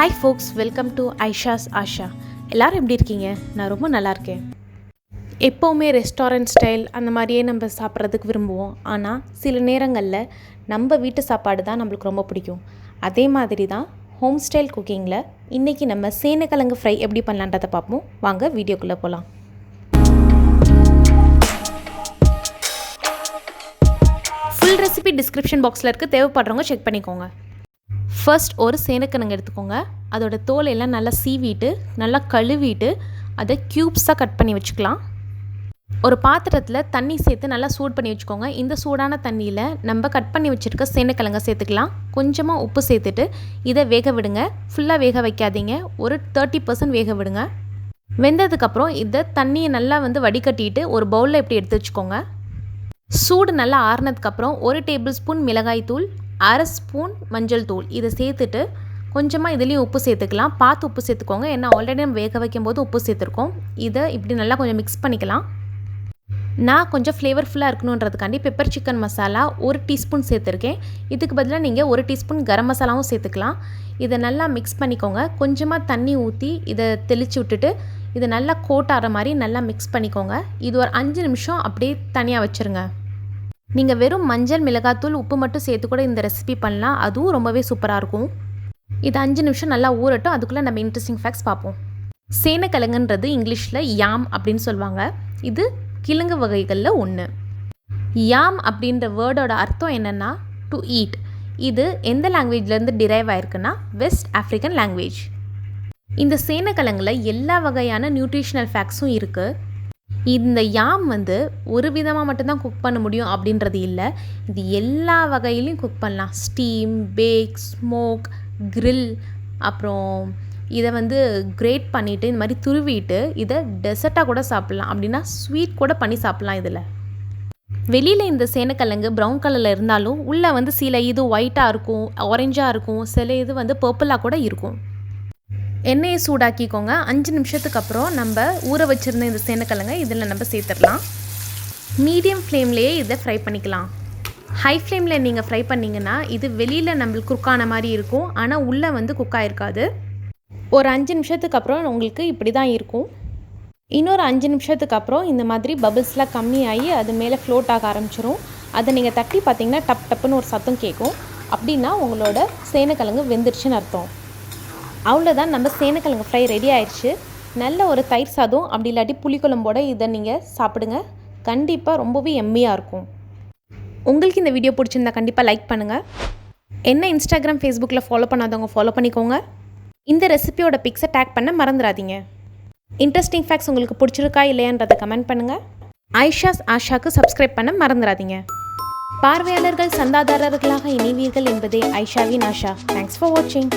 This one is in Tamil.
Hi folks, welcome to Ayisha's Aasha. எல்லாரும் எப்படி இருக்கீங்க? நான் ரொம்ப நல்லா இருக்கேன். எப்போவுமே ரெஸ்டாரண்ட் ஸ்டைல் அந்த மாதிரியே நம்ம சாப்பிட்றதுக்கு விரும்புவோம். ஆனால் சில நேரங்களில் நம்ம வீட்டு சாப்பாடு தான் நம்மளுக்கு ரொம்ப பிடிக்கும். அதே மாதிரி தான் ஹோம் ஸ்டைல் குக்கிங்கில் இன்றைக்கி நம்ம சேனைக்கிழங்கு ஃப்ரை எப்படி பண்ணலான்றதை பார்ப்போம். வாங்க வீடியோக்குள்ளே போகலாம். ஃபுல் ரெசிபி டிஸ்கிரிப்ஷன் பாக்ஸில் இருக்குது, தேவைப்படுறவங்க செக் பண்ணிக்கோங்க. ஃபர்ஸ்ட் ஒரு சேனைக்கிழங்கு எடுத்துக்கோங்க. அதோட தோல் எல்லாம் நல்லா சீவிட்டு நல்லா கழுவிட்டு அதை க்யூப்ஸாக கட் பண்ணி வச்சுக்கலாம். ஒரு பாத்திரத்தில் தண்ணி சேர்த்து நல்லா சூடு பண்ணி வச்சுக்கோங்க. இந்த சூடான தண்ணியில் நம்ம கட் பண்ணி வச்சுருக்க சேனைக்கிழங்கை சேர்த்துக்கலாம். கொஞ்சமாக உப்பு சேர்த்துட்டு இதை வேக விடுங்க. ஃபுல்லாக வேக வைக்காதீங்க, ஒரு 30% வேக விடுங்க. வெந்ததுக்கப்புறம் இதை தண்ணியை நல்லா வடிகட்டிட்டு ஒரு பவுலில் இப்படி எடுத்து வச்சுக்கோங்க. சூடு நல்லா ஆறுனதுக்கப்புறம் 1 டேபிள் ஸ்பூன் மிளகாய் தூள், 1/2 ஸ்பூன் மஞ்சள் தூள் இதை சேர்த்துட்டு கொஞ்சமாக இதுலேயும் உப்பு சேர்த்துக்கலாம். பார்த்து உப்பு சேர்த்துக்கோங்க, ஏன்னா ஆல்ரெடி நம்ம வேக வைக்கும்போது உப்பு சேர்த்துருக்கோம். இதை இப்படி நல்லா கொஞ்சம் மிக்ஸ் பண்ணிக்கலாம். நான் கொஞ்சம் ஃப்ளேவர்ஃபுல்லாக இருக்கணுன்றதுக்காண்டி பெப்பர் சிக்கன் மசாலா 1 டீஸ்பூன் சேர்த்துருக்கேன். இதுக்கு பதிலாக நீங்கள் 1 டீஸ்பூன் கரம் மசாலாவும் சேர்த்துக்கலாம். இதை நல்லா மிக்ஸ் பண்ணிக்கோங்க. கொஞ்சமாக தண்ணி ஊற்றி இதை தெளித்து விட்டுட்டு இதை நல்லா கோட் ஆகிற மாதிரி நல்லா மிக்ஸ் பண்ணிக்கோங்க. இது ஒரு 5 நிமிஷம் அப்படியே தனியாக வச்சுருங்க. நீங்கள் வெறும் மஞ்சள், மிளகாத்தூள், உப்பு மட்டும் சேர்த்து கூட இந்த ரெசிபி பண்ணலாம், அதுவும் ரொம்பவே சூப்பராக இருக்கும். இது 5 நிமிஷம் நல்லா ஊறட்டும். அதுக்குள்ளே நம்ம இன்ட்ரெஸ்டிங் ஃபேக்ட்ஸ் பார்ப்போம். சேனைக்கிழங்குன்றது இங்கிலீஷில் யாம் அப்படின்னு சொல்லுவாங்க. இது கிழங்கு வகைகளில் ஒன்று. யாம் அப்படின்ற வேர்டோட அர்த்தம் என்னென்னா டு ஈட். இது எந்த லாங்குவேஜ்லேருந்து டிரைவ் ஆயிருக்குன்னா வெஸ்ட் ஆஃப்ரிக்கன் லாங்குவேஜ். இந்த சேனைக்கிழங்குல எல்லா வகையான நியூட்ரிஷனல் ஃபேக்ட்ஸும் இருக்குது. இந்த யாம் ஒரு விதமாக மட்டும்தான் குக் பண்ண முடியும் அப்படின்றது இல்லை. இது எல்லா வகையிலையும் குக் பண்ணலாம். ஸ்டீம், பேக், ஸ்மோக், கிரில், அப்புறம் இதை கிரேட் பண்ணிவிட்டு இந்த மாதிரி துருவிட்டு இதை டெசர்ட்டாக கூட சாப்பிட்லாம். அப்படின்னா ஸ்வீட் கூட பண்ணி சாப்பிட்லாம். இதில் வெளியில் இந்த சேனைக்கிழங்கு ப்ரௌன் கலரில் இருந்தாலும் உள்ளே சில இது ஒயிட்டாக இருக்கும், ஆரஞ்சாக இருக்கும், சில இது பர்பிளாக கூட இருக்கும். எண்ணெயை சூடாக்கிக்கோங்க. 5 நிமிஷத்துக்கு அப்புறம் நம்ம ஊற வச்சுருந்த இந்த சேனைக்கிழங்கை இதில் நம்ம சேர்த்துடலாம். மீடியம் ஃப்ளேம்லேயே இதை ஃப்ரை பண்ணிக்கலாம். ஹை ஃப்ளேமில் நீங்கள் ஃப்ரை பண்ணிங்கன்னா இது வெளியில் நம்மளுக்கு குக்கான மாதிரி இருக்கும், ஆனால் உள்ளே குக் ஆகிருக்காது. ஒரு 5 நிமிஷத்துக்கு அப்புறம் உங்களுக்கு இப்படி தான் இருக்கும். இன்னொரு 5 நிமிஷத்துக்கு அப்புறம் இந்த மாதிரி பபிள்ஸ்லாம் கம்மியாகி அது மேலே ஃப்ளோட் ஆக ஆரம்பிச்சிடும். அதை நீங்கள் தட்டி பார்த்தீங்கன்னா டப் டப்புன்னு ஒரு சத்தம் கேட்கும். அப்படின்னா உங்களோட சேனைக்கிழங்கு வெந்துருச்சுன்னு அர்த்தம். அவ்வளோதான், நம்ம சேனைக்கிழங்கு ஃப்ரை ரெடி ஆயிடுச்சு. நல்ல ஒரு தயிர் சாதம் அப்படி இல்லாட்டி புளிக்குழம்போட இதை நீங்கள் சாப்பிடுங்க. கண்டிப்பாக ரொம்பவே எம்மியாக இருக்கும். உங்களுக்கு இந்த வீடியோ பிடிச்சிருந்தா கண்டிப்பாக லைக் பண்ணுங்கள். என்ன இன்ஸ்டாகிராம், ஃபேஸ்புக்கில் ஃபாலோ பண்ணாதவங்க ஃபாலோ பண்ணிக்கோங்க. இந்த ரெசிபியோட பிக்ஸை டேக் பண்ண மறந்துடாதீங்க. இன்ட்ரெஸ்டிங் ஃபேக்ட்ஸ் உங்களுக்கு பிடிச்சிருக்கா இல்லையான்றதை கமெண்ட் பண்ணுங்கள். ஐஷாஸ் ஆஷாக்கு சப்ஸ்கிரைப் பண்ண மறந்துடாதீங்க. பார்வையாளர்கள் சந்தாதாரர்களாக இணைவீர்கள் என்பதே ஐஷாவின் ஆஷா. தேங்க்ஸ் ஃபார் வாட்சிங்.